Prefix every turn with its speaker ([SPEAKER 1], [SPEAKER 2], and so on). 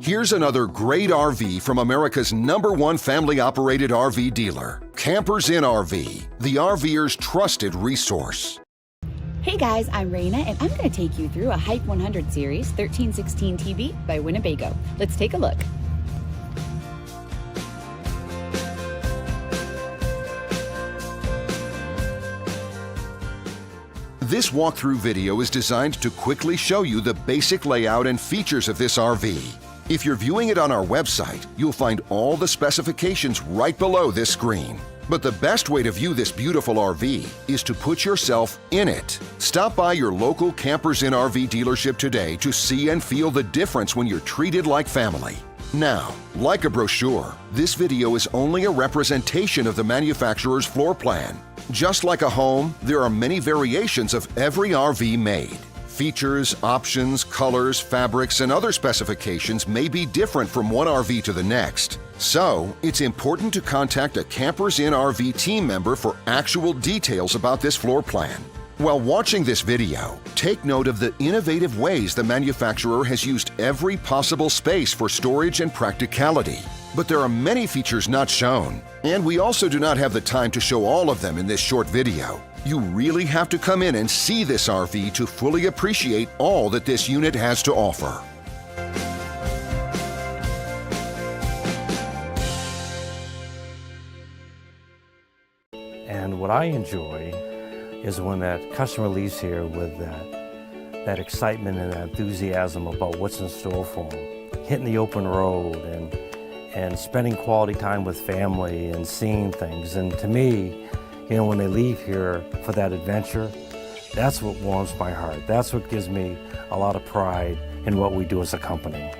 [SPEAKER 1] Here's another great RV from America's #1 family-operated RV dealer, Campers Inn RV, the RVer's trusted resource.
[SPEAKER 2] Hey guys, I'm Raina, and I'm going to take you through a Hike 100 Series 1316TB by Winnebago. Let's take a look.
[SPEAKER 1] This walkthrough video is designed to quickly show you the basic layout and features of this RV. If you're viewing it on our website, you'll find all the specifications right below this screen. But the best way to view this beautiful RV is to put yourself in it. Stop by your local Campers Inn RV dealership today to see and feel the difference when you're treated like family. Now, like a brochure, this video is only a representation of the manufacturer's floor plan. Just like a home, there are many variations of every RV made. Features, options, colors, fabrics, and other specifications may be different from one RV to the next. So, it's important to contact a Campers Inn RV team member for actual details about this floor plan. While watching this video, take note of the innovative ways the manufacturer has used every possible space for storage and practicality. But there are many features not shown, and we also do not have the time to show all of them in this short video. You really have to come in and see this RV to fully appreciate all that this unit has to offer.
[SPEAKER 3] And what I enjoy is when that customer leaves here with that excitement and that enthusiasm about what's in store for them. Hitting the open road and spending quality time with family and seeing things. And to me, you know, when they leave here for that adventure, that's what warms my heart. That's what gives me a lot of pride in what we do as a company.